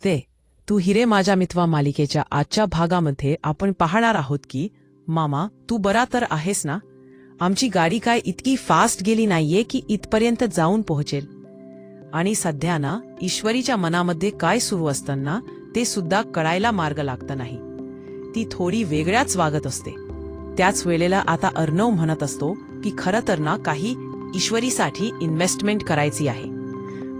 नमस्ते. तू हिरे माझ्या मितवा मालिकेच्या आजच्या भागामध्ये आपण पाहणार आहोत की मामा तू बरा तर आहेस ना. आमची गाडी काय इतकी फास्ट गेली नाहीये की इथपर्यंत जाऊन पोहोचेल. आणि सध्या ना ईश्वरीच्या मनामध्ये काय सुरू असताना ते सुद्धा कळायला मार्ग लागत नाही. ती थोडी वेगळ्याच वागत असते. त्याच वेळेला आता अर्णव म्हणत असतो की खरं तर ना काही ईश्वरीसाठी इन्व्हेस्टमेंट करायची आहे,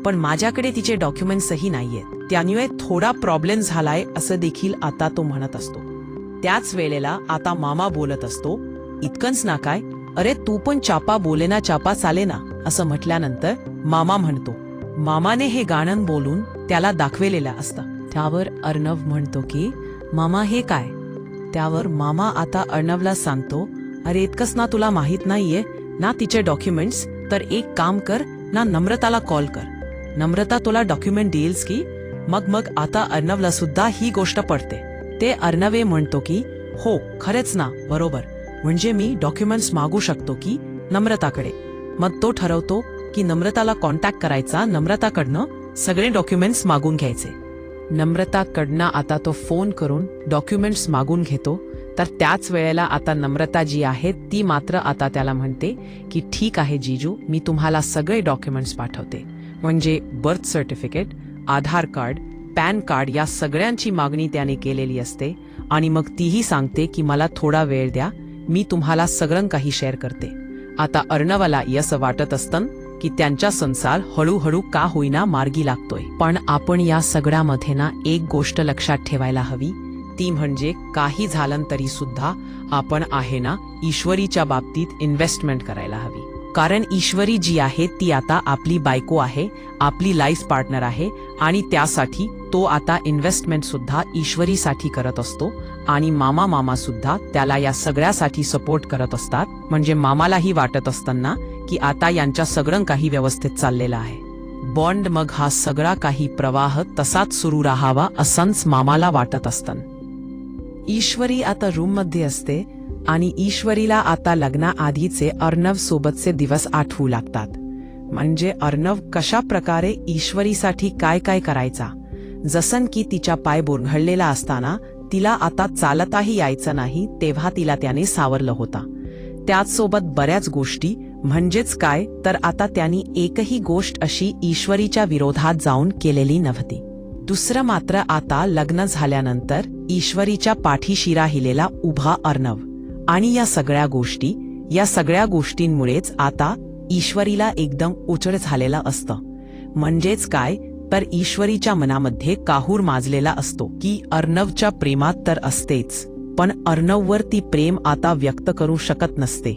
पण माझ्याकडे तिचे डॉक्युमेंट्सही नाहीयेत. त्यामुळे थोडा प्रॉब्लेम झालाय असं देखील आता तो म्हणत असतो. त्याच वेळेला आता मामा बोलत असतो, इतकंच ना काय, अरे तू पण चापा बोले ना, चापा चाले ना, असं म्हटल्यानंतर मामा म्हणतो. मामाने हे गाणं बोलून त्याला दाखवेलेलं असतं. त्यावर अर्णव म्हणतो की मामा हे काय. त्यावर मामा आता अर्णवला सांगतो, अरे इतकंच ना तुला माहित नाहीये ना तिचे डॉक्युमेंट्स, तर एक काम कर ना, नम्रताला कॉल कर. नम्रता तुला डॉक्युमेंट देईल्स की. मग आता अर्णवला सुद्धा ही गोष्ट पडते. ते अर्णवे म्हणतो की हो खरेच ना, बरोबर, म्हणजे मी डॉक्युमेंट्स मागू शकतो की नम्रताकडे. मग तो ठरवतो की नम्रताला कॉन्टॅक्ट करायचा, नम्रताकडनं सगळे डॉक्युमेंट्स मागून घ्यायचे. नम्रताकडनं आता तो फोन करून डॉक्युमेंट्स मागून घेतो. तर त्याच वेळेला आता नम्रता जी आहे ती मात्र आता त्याला म्हणते की ठीक आहे जीजू, मी तुम्हाला सगळे डॉक्युमेंट्स पाठवते. म्हणजे बर्थ सर्टिफिकेट, आधार कार्ड, पॅन कार्ड या सगळ्यांची मागणी त्याने केलेली असते. आणि मग तीही सांगते की मला थोडा वेळ द्या, मी तुम्हाला सगळं काही शेअर करते. आता अर्णवाला असं वाटत असतं की त्यांचा संसार हळूहळू का होईना मार्गी लागतोय. पण आपण या सगळ्यामध्ये ना एक गोष्ट लक्षात ठेवायला हवी, ती म्हणजे काही झालं तरी सुद्धा आपण आहे ना ईश्वरीच्या बाबतीत इन्व्हेस्टमेंट करायला हवी. कारण ईश्वरी जी आहे ती आता आपली बायको आहे, आपली लाईफ पार्टनर आहे, आणि त्यासाठी तो आता इन्व्हेस्टमेंट सुद्धा ईश्वरीसाठी करत असतो. आणि मामा सुद्धा त्याला या सगळ्यासाठी सपोर्ट करत असतात. म्हणजे मामालाही वाटत असताना की आता यांच्या सगळं काही व्यवस्थित चाललेलं आहे. बॉन्ड मग हा सगळा काही प्रवाह तसाच सुरू राहावा असंच मामाला वाटत असतं. ईश्वरी आता रूम मध्ये असते आणि ईश्वरीला आता लग्नाआधीचे अर्णव सोबतचे दिवस आठवू लागतात. म्हणजे अर्णव कशा प्रकारे ईश्वरीसाठी काय काय करायचा. जसं की तिच्या पाय बुरघळलेला असताना तिला आता चालताही यायचं नाही, तेव्हा तिला त्याने सावरलं होता. त्याचसोबत बऱ्याच गोष्टी, म्हणजेच काय तर आता त्यांनी एकही गोष्ट अशी ईश्वरीच्या विरोधात जाऊन केलेली नव्हती. दुसरं मात्र आता लग्न झाल्यानंतर ईश्वरीच्या पाठीशी राहिलेला उभा अर्णव. आणि या सगळ्या गोष्टींमुळेच आता ईश्वरीला एकदम उचड झालेला असतं. म्हणजेच काय तर ईश्वरीच्या मनामध्ये काहूर माजलेला असतो की अर्णवच्या प्रेमात तर असतेच, पण अर्णववर ती प्रेम आता व्यक्त करू शकत नसते.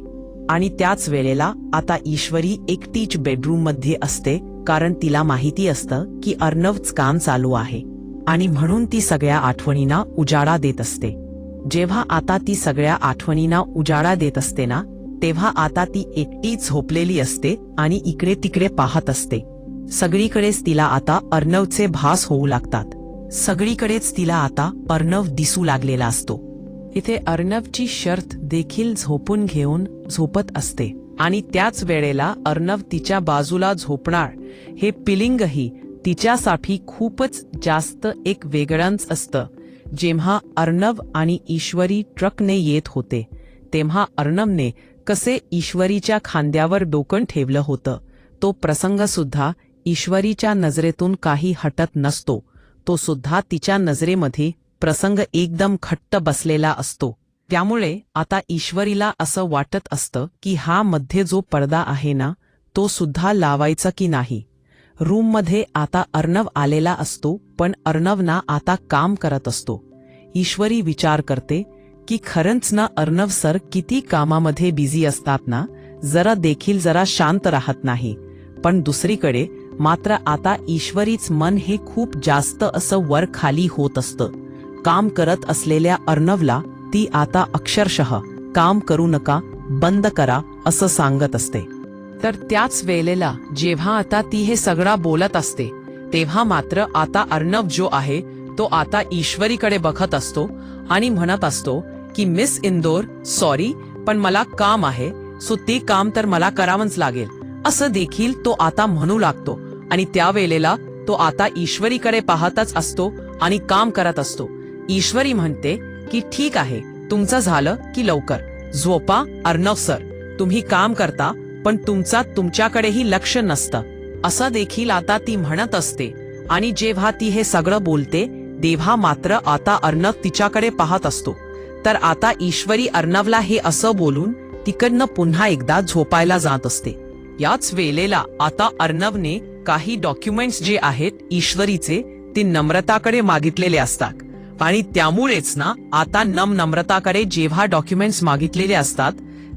आणि त्याच वेळेला आता ईश्वरी एकटीच बेडरूम मध्ये असते, कारण तिला माहिती असतं की अर्णवच काम चालू आहे. आणि म्हणून ती सगळ्या आठवणींना उजाळा देत असते. जेव्हा आता ती सगळ्या आठवणींना उजाळा देत असते ना, तेव्हा आता ती एकटीच झोपलेली असते आणि इकडे तिकडे पाहत असते. सगळीकडेच तिला आता अर्णवचे भास होऊ लागतात. सगळीकडेच तिला आता अर्णव दिसू लागलेला असतो. इथे अर्णवची शर्त देखील झोपून घेऊन झोपत असते. आणि त्याच वेळेला अर्णव तिच्या बाजूला झोपणार हे फिलिंगही तिच्यासाठी खूपच जास्त एक वेगळंच असतं. जेव्हा अर्णव आणि ईश्वरी ट्रकने येत होते तेव्हा अर्णवने कसे ईश्वरीच्या खांद्यावर डोकं ठेवलं होतं, तो प्रसंग सुद्धा ईश्वरीच्या नजरेतून काही हटत नसतो. तो सुद्धा तिच्या नजरेमध्ये प्रसंग एकदम खट्ट बसलेला असतो. त्यामुळे आता ईश्वरीला असं वाटत असतं की हा मध्ये जो पडदा आहे ना, तो सुद्धा लावायचा की नाही. रूममध्ये आता अर्णव आलेला असतो, पण अर्णव ना आता काम करत असतो. ईश्वरी विचार करते की खरंच ना अर्णव सर किती कामामध्ये बिझी असतात ना, जरा शांत राहत नाही. पण दुसरीकडे मात्र आता ईश्वरीच मन हे खूप जास्त असं वर खाली होत असतं. काम करत असलेल्या अर्णवला ती आता अक्षरशः काम करू नका, बंद करा असं सांगत असते. तर त्याच वेळेला जेव्हा आता ती हे सगळं बोलत असते तेव्हा मात्र आता अर्णव जो आहे तो आता ईश्वरीकडे बघत असतो आणि म्हणत असतो की मिस इंदोर, सॉरी, पण मला काम आहे, सो ते काम तर मला करावंच लागेल असं देखील तो आता म्हणू लागतो. आणि त्यावेळेला तो आता ईश्वरीकडे पाहतच असतो आणि काम करत असतो. ईश्वरी म्हणते की ठीक आहे, तुमचं झालं की लवकर झोपा. अर्णव सर, तुम्ही काम करता पण तुमच्याकडेही लक्ष नसतं, असं देखील आता ती म्हणत असते. आणि जेव्हा ती हे सगळं बोलते तेव्हा मात्र आता अर्णव तिच्याकडे पाहत असतो. तर आता ईश्वरी अर्णवला हे असं बोलून तिकडनं पुन्हा एकदा झोपायला जात असते. याच वेळेला आता अर्णवने काही डॉक्युमेंट्स जे आहेत ईश्वरीचे ते नम्रताकडे मागितलेले असतात आणि त्यामुळेच ना आता नम्रताकडे जेव्हा डॉक्युमेंट्स मागितलेले असतात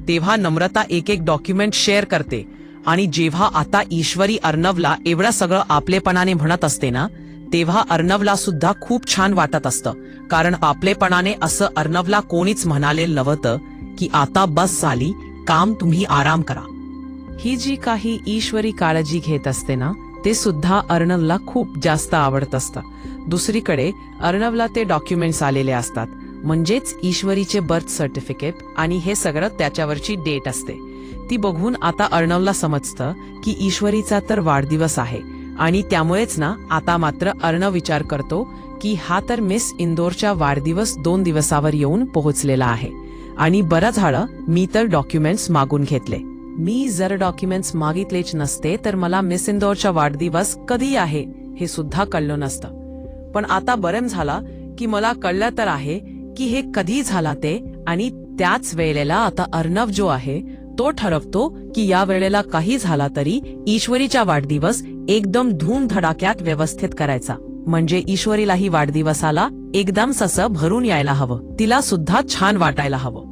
तेव्हा नम्रता एक एक डॉक्युमेंट शेअर करते. आणि जेव्हा आता ईश्वरी अर्णवला एवढं सगळं आपलेपणाने म्हणत असते ना तेव्हा अर्णवला सुद्धा खूप छान वाटत असतं, कारण आपलेपणाने असं अर्णवला कोणीच म्हणालेलं नव्हतं की आता बस झाली, काम तुम्ही आराम करा. ही जी काही ईश्वरी काळजी घेत असते ना ते सुद्धा अर्णवला खूप जास्त आवडत असतं. दुसरीकडे अर्णवला ते डॉक्युमेंट्स आलेले असतात, म्हणजेच ईश्वरीचे बर्थ सर्टिफिकेट आणि हे सगळं त्याच्यावरची डेट असते. ती बघून आता अर्णवला समजतं की ईश्वरीचा तर वाढदिवस आहे. आणि त्यामुळेच ना आता मात्र अर्णव विचार करतो की हा तर मिस इंदोरच्या वाढदिवस 2 दिवसावर येऊन पोहोचलेला आहे आणि बरं झालं मी तर डॉक्युमेंट्स मागून घेतले. मी जर डॉक्युमेंट्स मागितलेच नसते तर मला मिस इंदोरचा वाढदिवस कधी आहे हे सुद्धा कळलं नसतं. पण आता बरं झाला की मला कळलं तर आहे की हे कधी झाला ते. आणि त्याच वेळेला आता अर्णव जो आहे तो ठरवतो की या वेळेला काही झाला तरी ईश्वरीचा वाढदिवस एकदम धूमधडाक्यात व्यवस्थित करायचा, म्हणजे ईश्वरीलाही वाढदिवसाला एकदम ससं भरून यायला हवं, तिला सुद्धा छान वाटायला हवं.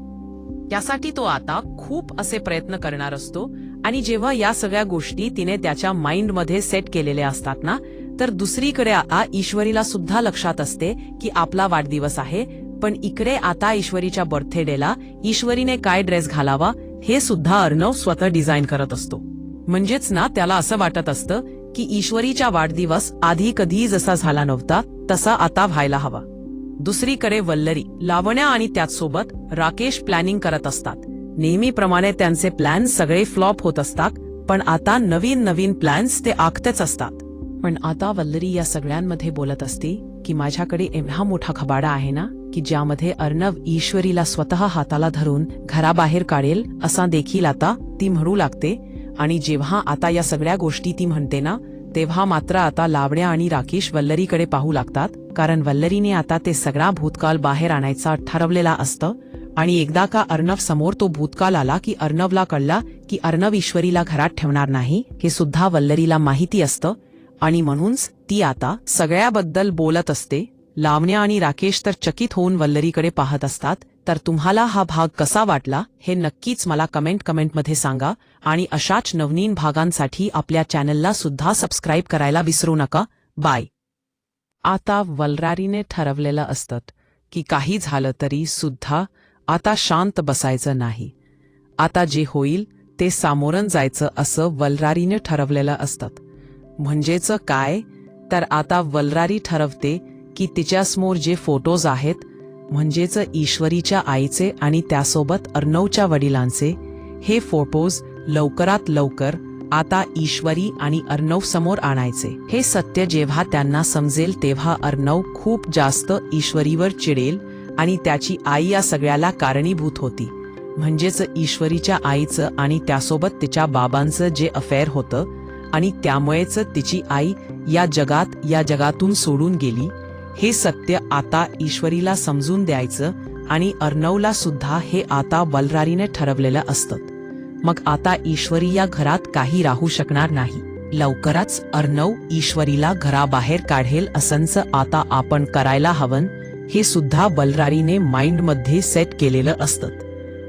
त्यासाठी तो आता खूप असे प्रयत्न करणार असतो. आणि जेव्हा या सगळ्या गोष्टी तिने त्याच्या माइंड मध्ये सेट केलेल्या असतात ना तर दुसरीकडे आता ईश्वरीला सुद्धा लक्षात असते की आपला वाढदिवस आहे. पण इकडे आता ईश्वरीच्या बर्थडेला ईश्वरीने काय ड्रेस घालावा हे सुद्धा अर्णव स्वतः डिझाईन करत असतो. म्हणजेच ना त्याला असं वाटत असतं की ईश्वरीचा वाढदिवस आधी कधी जसा झाला नव्हता तसा आता व्हायला हवा. दुसरीकडे वल्लरी, लावण्या आणि त्याचसोबत राकेश प्लॅनिंग करत असतात. नेहमीप्रमाणे त्यांचे प्लॅन सगळे फ्लॉप होत असतात, पण आता नवीन नवीन प्लॅन्स ते आखतेच असतात. पण आता वल्लरी या सगळ्यांमध्ये बोलत असते की माझ्याकडे एवढा मोठा खबाडा आहे ना की ज्यामध्ये अर्णव ईश्वरीला स्वतः हाताला धरून घराबाहेर काढेल असा देखील आता ती म्हणू लागते. आणि जेव्हा आता या सगळ्या गोष्टी ती म्हणते ना तेव्हा मात्र आता लावण्या आणि राकेश वल्लरीकडे पाहू लागतात, कारण वल्लरीने आता ते सगळा भूतकाळ बाहेर आणायचा ठरवलेला असतं. आणि एकदा का अर्णव समोर तो भूतकाळ आला की अर्णवला कळला की अर्णव ईश्वरीला घरात ठेवणार नाही हे सुद्धा वल्लरीला माहिती असतं. आणि म्हणूनच ती आता सगळ्याबद्दल बोलत असते. लावण्या आणि राकेश तर चकित होऊन वल्लरीकडे पाहत असतात. तर तुम्हाला हा भाग कसा वाटला हे नक्कीच मला कमेंटमध्ये सांगा. आणि अशाच नवनवीन भागांसाठी आपल्या चॅनलला सुद्धा सबस्क्राईब करायला विसरू नका. बाय. आता वल्लरीने ठरवलेलं असतं की काही झालं तरी सुद्धा आता शांत बसायचं नाही, आता जे होईल ते सामोरं जायचं असं वल्लरीने ठरवलेलं असतं. म्हणजेच काय तर आता वल्लरी ठरवते की तिच्यासमोर जे फोटोज आहेत म्हणजेच ईश्वरीच्या आईचे आणि त्यासोबत अर्णवच्या वडिलांचे हे फोटोज लवकरात लवकर आता ईश्वरी आणि अर्णव समोर आणायचे. हे सत्य जेव्हा त्यांना समजेल तेव्हा अर्णव खूप जास्त ईश्वरीवर चिडेल आणि त्याची आई या सगळ्याला कारणीभूत होती. म्हणजेच ईश्वरीच्या आईचं आणि त्यासोबत तिच्या बाबांचं जे अफेअर होतं आणि त्यामुळेच तिची आई या जगातून सोडून गेली. हे सत्य आता ईश्वरीला समजून द्यायचं आणि अर्णवला सुद्धा हे आता वल्लरीने ठरवलेलं असतं. मग आता ईश्वरी या घरात काही राहू शकणार नाही. लवकरच अर्णव ईश्वरीला घराबाहेर काढेल असंच आता आपण करायला हवं हे सुद्धा वल्लरीने माइंडमध्ये सेट केलेलं असतं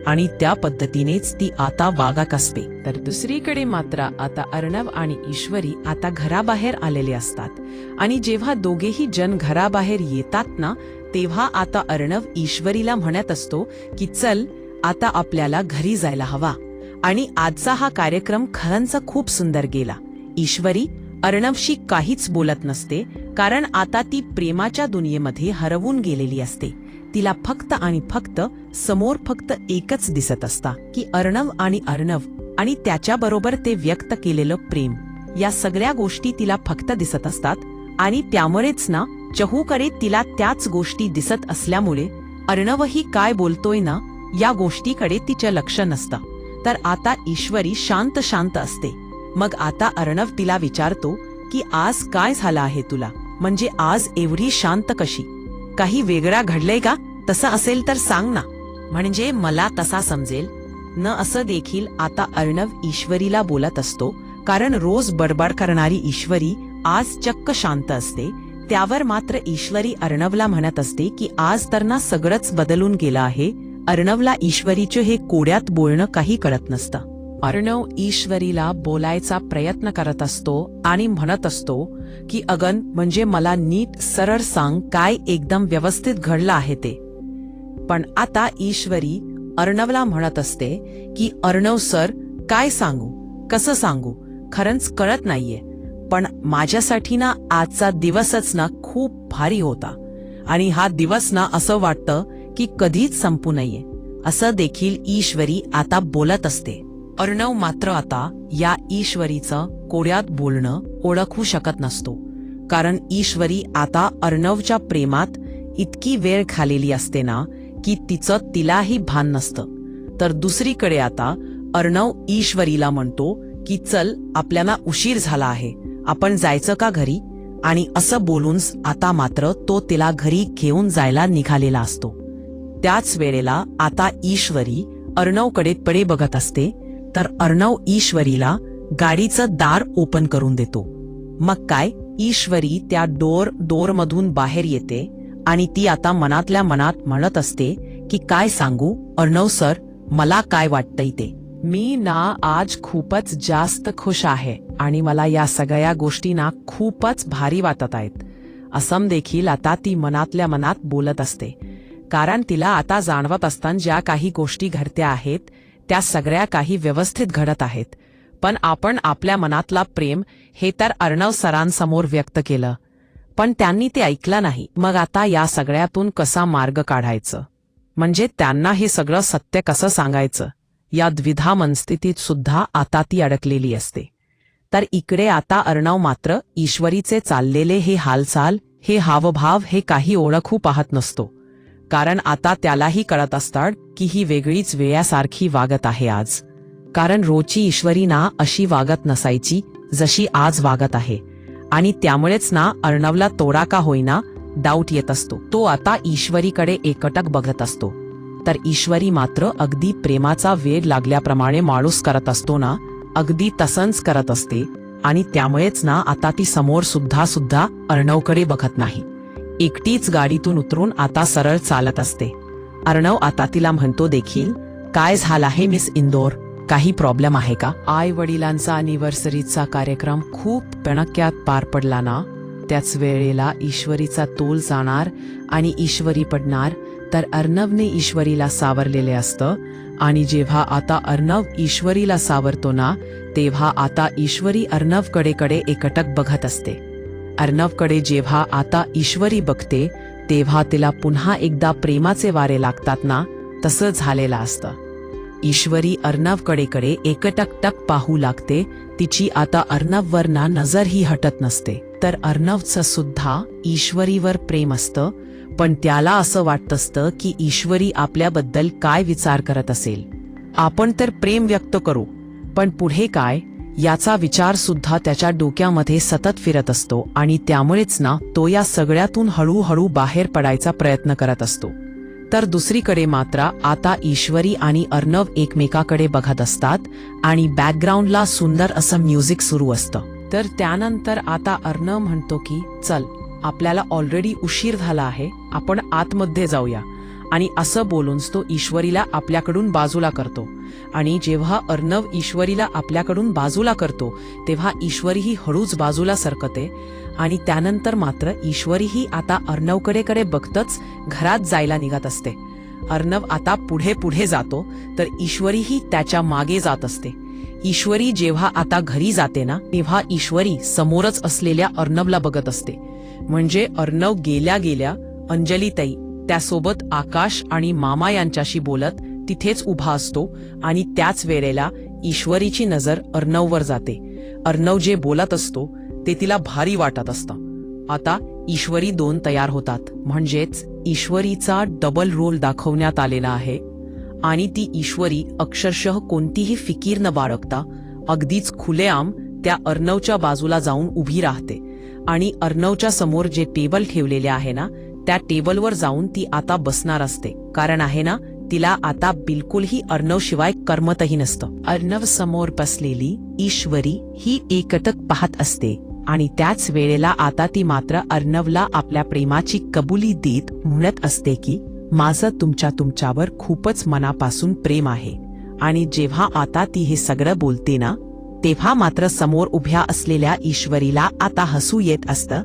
आणि त्या पद्धतीनेच ती आता वागत असते. तर दुसरीकडे मात्र आता अर्णव आणि ईश्वरी आता घराबाहेर आलेले असतात आणि जेव्हा दोघेही जण घराबाहेर येतात ना तेव्हा आता अर्णव ईश्वरीला म्हणत असतो की चल आता आपल्याला घरी जायला हवा. आणि आजचा हा कार्यक्रम खरंच खूप सुंदर गेला. ईश्वरी अर्णवशी काहीच बोलत नसते, कारण आता ती प्रेमाच्या दुनियेमध्ये हरवून गेलेली असते. तिला फक्त आणि फक्त समोर फक्त एकच दिसत असता की अर्णव आणि त्याच्याबरोबर ते व्यक्त केलेलं प्रेम. या सगळ्या गोष्टी तिला फक्त दिसत असतात आणि त्यामुळेच ना चहूकडे तिला त्याच गोष्टी दिसत असल्यामुळे अर्णवही काय बोलतोय ना या गोष्टीकडे तिचं लक्ष नसतं. तर आता ईश्वरी शांत शांत असते. मग आता अर्णव तिला विचारतो की आज काय झालं आहे तुला, म्हणजे आज एवढी शांत कशी, काही वेगळा घडलंय का? तसं असेल तर सांग ना, म्हणजे मला तसा समजेल न. असं देखील आता अर्णव ईश्वरीला बोलत असतो, कारण रोज बडबड करणारी ईश्वरी आज चक्क शांत असते. त्यावर मात्र ईश्वरी अर्णवला म्हणत असते की आज तर ना सगळंच बदलून गेलं आहे. अर्णवला ईश्वरीचे हे कोड्यात बोलणं काही कळत नसतं. अर्णव ईश्वरीला बोलायचा प्रयत्न करत असतो आणि म्हणत असतो की अगं, म्हणजे मला नीट सरळ सांग काय एकदम व्यवस्थित घडलं आहे ते. पण आता ईश्वरी अर्णवला म्हणत असते की अर्णव सर, काय सांगू, कसं सांगू, खरंच कळत नाहीये. पण माझ्यासाठी ना आजचा दिवसच ना खूप भारी होता आणि हा दिवस ना असं वाटतं की कधीच संपू नये. असं देखील ईश्वरी आता बोलत असते. अर्णव मात्र आता या ईश्वरीचं कोड्यात बोलणं ओळखू शकत नसतो, कारण ईश्वरी आता अर्णवच्या प्रेमात इतकी वेळ खालेली असते ना की तिचं तिलाही भान नसतं. तर दुसरीकडे आता अर्णव ईश्वरीला म्हणतो की चल, आपल्याला उशीर झाला आहे, आपण जायचं का घरी. आणि असं बोलून आता मात्र तो तिला घरी घेऊन जायला निघालेला असतो. त्याच वेळेला आता ईश्वरी अर्णवकडे पडे बघत असते. तर अर्णव ईश्वरीला गाडीचं दार ओपन करून देतो. मग काय, ईश्वरी त्या डोरमधून बाहेर येते आणि ती आता मनातल्या मनात म्हणत असते की काय सांगू अर्णव सर, मला काय वाटतंय ते. मी ना आज खूपच जास्त खुश आहे आणि मला या सगळ्या गोष्टी ना खूपच भारी वाटत आहेत. असं देखील आता ती मनातल्या मनात बोलत असते, कारण तिला आता जाणवत असताना ज्या काही गोष्टी घडत्या आहेत त्या सगळ्या काही व्यवस्थित घडत आहेत. पण आपण आपल्या मनातला प्रेम हे तर अर्णव सरांसमोर व्यक्त केलं, पण त्यांनी ते ऐकलं नाही. मग आता या सगळ्यातून कसा मार्ग काढायचं, म्हणजे त्यांना हे सगळं सत्य कसं सांगायचं, या द्विधा मनस्थितीत सुद्धा आता ती अडकलेली असते. तर इकडे आता अर्णव मात्र ईश्वरीचे चाललेले हे हालचाल, हे हावभाव हे काही ओळखू पाहत नसतो, कारण आता त्यालाही कळत असतात की ही वेगळीच वेळासारखी वागत आहे आज. कारण रोजची ईश्वरी ना अशी वागत नसायची जशी आज वागत आहे. आणि त्यामुळेच ना अर्णवला तोडा का होईना डाऊट येत असतो. तो आता ईश्वरीकडे एकटक बघत असतो. तर ईश्वरी मात्र अगदी प्रेमाचा वेग लागल्याप्रमाणे माणूस करत असतो ना, अगदी तसंच करत असते. आणि त्यामुळेच ना आता ती समोर सुद्धा अर्णवकडे बघत नाही. एकटीच गाडीतून उतरून आता सरळ चालत असते. अर्णव आता तिला म्हणतो देखील, काय झालं आहे मिस इंदोर, काही प्रॉब्लेम आहे का? आई वडिलांचा अॅनिव्हर्सरीचा कार्यक्रम खूप पणक्यात पार पडला ना, त्याच वेळेला ईश्वरीचा तोल जाणार आणि ईश्वरी पडणार. तर अर्णवने ईश्वरीला सावरलेले असतं आणि जेव्हा आता अर्णव ईश्वरीला सावरतो ना, तेव्हा आता ईश्वरी अर्णवकडे एकटक बघत असते. अर्णवकडे जेव्हा आता ईश्वरी बघते तेव्हा तिला पुन्हा एकदा प्रेमाचे वारे लागतात ना, तसं झालेलं असतं. ईश्वरी अर्णवकडे एकटक पाहू लागते. तिची आता अर्णववर ना नजरही हटत नसते. तर अर्णवचं सुद्धा ईश्वरीवर प्रेम असतं, पण त्याला असं वाटत असतं की ईश्वरी आपल्याबद्दल काय विचार करत असेल. आपण तर प्रेम व्यक्त करू, पण पुढे काय याचा विचार सुद्धा त्याच्या डोक्यामध्ये सतत फिरत असतो. आणि त्यामुळेच ना तो या सगळ्यातून हळूहळू बाहेर पडायचा प्रयत्न करत असतो. तर दुसरीकडे मात्र आता ईश्वरी आणि अर्णव एकमेकाकडे बघत असतात आणि बॅकग्राऊंडला सुंदर असं म्युझिक सुरू असतं. तर त्यानंतर आता अर्णव म्हणतो की चल, आपल्याला ऑलरेडी उशीर झाला आहे, आपण आतमध्ये जाऊया. आणि असं बोलूनच तो ईश्वरीला आपल्याकडून बाजूला करतो. आणि जेव्हा अर्णव ईश्वरीला आपल्याकडून बाजूला करतो तेव्हा ईश्वरीही हळूच बाजूला सरकते. आणि त्यानंतर मात्र ईश्वरीही आता अर्णवकडे बघतच घरात जायला निघत असते. अर्णव आता पुढे जातो तर ईश्वरीही त्याच्या मागे जात असते. ईश्वरी जेव्हा आता घरी जाते ना, तेव्हा ईश्वरी समोरच असलेल्या अर्णवला बघत असते. म्हणजे अर्णव गेल्या अंजलीताई, त्यासोबत आकाश आणि मामा यांच्याशी बोलत तिथेच उभा असतो. आणि त्याच वेळेला ईश्वरीची नजर अर्णववर जाते अर्णव जे बोलत असतो ते तिला भारी वाटत असतं. आता ईश्वरी 2 तयार होतात, म्हणजेच ईश्वरीचा डबल रोल दाखवण्यात आलेला आहे. आणि ती ईश्वरी अक्षरशः कोणतीही फिकीर न बाळगता अगदीच खुलेआम त्या अर्णवच्या बाजूला जाऊन उभी राहते. आणि अर्णवच्या समोर जे टेबल ठेवलेले आहे ना, त्या टेबलवर जाऊन ती आता बसणार असते. कारण आहे ना, तिला आता बिलकुलही अर्णव शिवाय करमतही नसतं. अर्णव समोर बसलेली ईश्वरी ही एकटक पाहत असते आणि त्याच वेळेला आता ती मात्र अर्णवला आपल्या प्रेमाची कबुली देत म्हणत असते की माझं तुमच्यावर खूपच मनापासून प्रेम आहे. आणि जेव्हा आता ती हे सगळं बोलते ना, तेव्हा मात्र समोर उभ्या असलेल्या ईश्वरीला आता हसू येत असतं.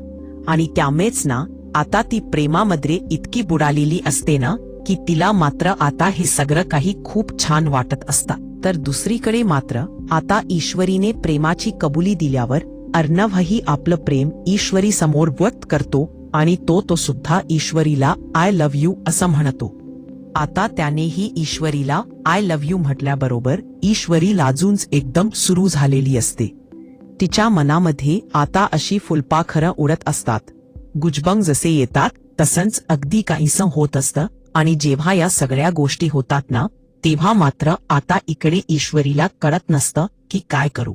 आणि त्यामुळेच ना आता ती प्रेमामध्ये इतकी बुडालेली असते ना की तिला मात्र आता हे सगळं काही खूप छान वाटत असतं. तर दुसरीकडे मात्र आता ईश्वरीने प्रेमाची कबुली दिल्यावर अर्णवही आपलं प्रेम ईश्वरी समोर व्यक्त करतो आणि तो सुद्धा ईश्वरीला आय लव्ह यू असं म्हणतो. आता त्यानेही ईश्वरीला आय लव्ह यू म्हटल्याबरोबर ईश्वरी लाजूनच एकदम सुरू झालेली असते. तिच्या मनामध्ये आता अशी फुलपाखरं उडत असतात. गुजबंग जसे येतात तसंच अगदी काहीसं होत असतं. आणि जेव्हा या सगळ्या गोष्टी होतात ना, तेव्हा मात्र आता इकडे ईश्वरीला कळत नसतं की काय करू.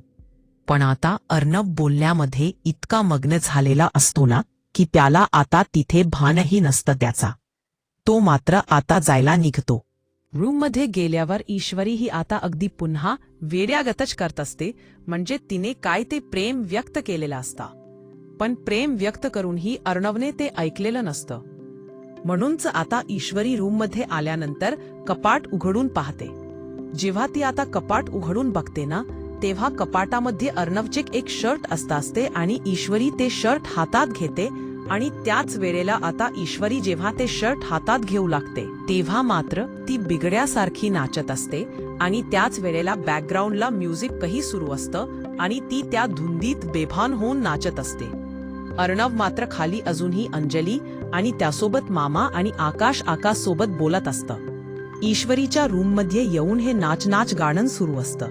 पण आता अर्णव बोलण्यामध्ये इतका मग्न झालेला असतो ना की त्याला आता तिथे भानही नसतं त्याचा. तो मात्र आता जायला निघतो. रूममध्ये गेल्यावर ईश्वरी ही आता अगदी पुन्हा वेड्यागतच करत असते. म्हणजे तिने काय ते प्रेम व्यक्त केलेलं असतं, पण प्रेम व्यक्त करूनही अर्णवने ते ऐकलेलं नसतं. म्हणूनच आता ईश्वरी रूममध्ये आल्यानंतर कपाट उघडून पाहते. जेव्हा ती आता कपाट उघडून बघते ना, तेव्हा कपाटामध्ये अर्णवचे एक शर्ट असते आणि ईश्वरी ते शर्ट हातात घेते. आणि त्याच वेळेला आता ईश्वरी जेव्हा ते शर्ट हातात घेऊ लागते तेव्हा मात्र ती बिगड्यासारखी नाचत असते. आणि त्याच वेळेला बॅकग्राऊंडला म्युझिकही सुरू असतं आणि ती त्या धुंदीत बेभान होऊन नाचत असते. अर्णव मात्र खाली अजूनही अंजली आणि त्यासोबत मामा आणि आकाश सोबत बोलत असतं. ईश्वरीच्या रूममध्ये येऊन हे नाच गाणं सुरू असतं.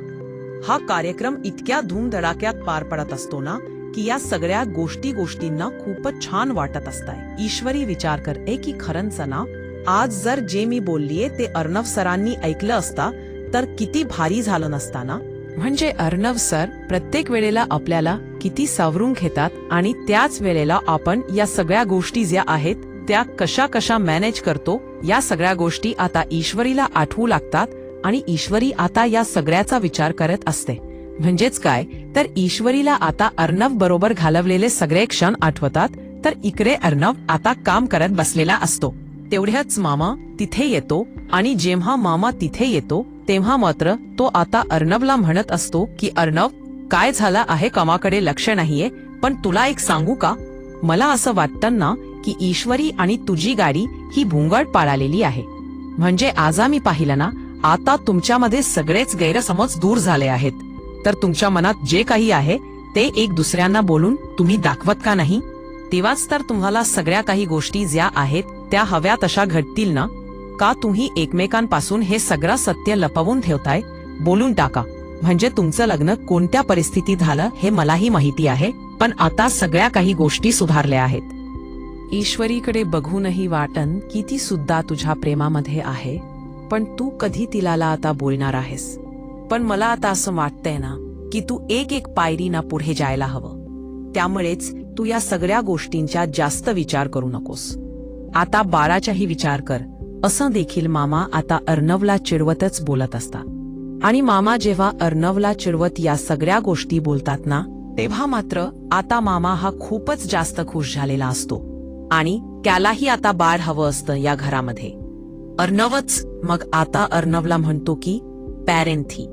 हा कार्यक्रम इतक्या धूमधडाक्यात पार पडत असतो ना की या सगळ्या गोष्टींना खूपच छान वाटत असताय. ईश्वरी विचार करते की खरंच ना, आज जर जे मी बोललीये ते अर्णव सरांनी ऐकलं असता तर किती भारी झालं नसताना. म्हणजे अर्णव सर प्रत्येक वेळेला आपल्याला किती सावरून घेतात आणि त्याच वेळेला आपण या सगळ्या गोष्टी ज्या आहेत त्या कशा मॅनेज करतो, या सगळ्या गोष्टी आता ईश्वरीला आठवू लागतात. आणि ईश्वरी आता या सगळ्याचा विचार करत असते. म्हणजेच काय तर ईश्वरीला आता अर्णव बरोबर घालवलेले सगळे क्षण आठवतात. तर इकडे अर्णव आता काम करत बसलेला असतो. तेवढ्याच मामा तिथे येतो आणि जेव्हा मामा तिथे येतो तेव्हा मात्र तो आता अर्णवला म्हणत असतो की अर्णव, काय झालं आहे, कामाकडे लक्ष नाहीये. पण तुला एक सांगू का, मला असं वाटतं ना की ईश्वरी आणि तुझी गाडी ही भुंगड पाळलेली आहे. म्हणजे आज आम्ही पाहिलं ना, आता तुमच्यामध्ये सगळेच गैरसमज दूर झाले आहेत. तर तुमच्या मनात जे काही आहे ते एक दुसऱ्यांना बोलून तुम्ही दाखवत का नाही? तेव्हाच तर तुम्हाला सगळ्या काही गोष्टी ज्या आहेत त्या हव्या तशा घडतील ना. का तुम्ही एकमेकांपासून हे सगळं सत्य लपवून ठेवताय? बोलून टाका. म्हणजे तुमचं लग्न कोणत्या परिस्थितीत झालं हे मलाही माहिती आहे, पण आता सगळ्या काही गोष्टी सुधारल्या आहेत. ईश्वरीकडे बघूनही वाटन की ती सुद्धा तुझ्या प्रेमामध्ये आहे, पण तू कधी तिला आता बोलणार आहेस? पण मला आता असं वाटतंय ना की तू एक पायरी ना पुढे जायला हवं. त्यामुळेच तू या सगळ्या गोष्टींचा जास्त विचार करू नकोस. आता बाळाचाही विचार कर, असं देखील मामा आता अर्णवला चिडवतच बोलत असतात. आणि मामा जेव्हा अर्णवला चिडवत या सगळ्या गोष्टी बोलतात ना, तेव्हा मात्र आता मामा हा खूपच जास्त खुश झालेला असतो. आणि त्यालाही आता बाळ हवं असतं या घरामध्ये. अर्णवच मग आता अर्णवला म्हणतो की पॅरेंथी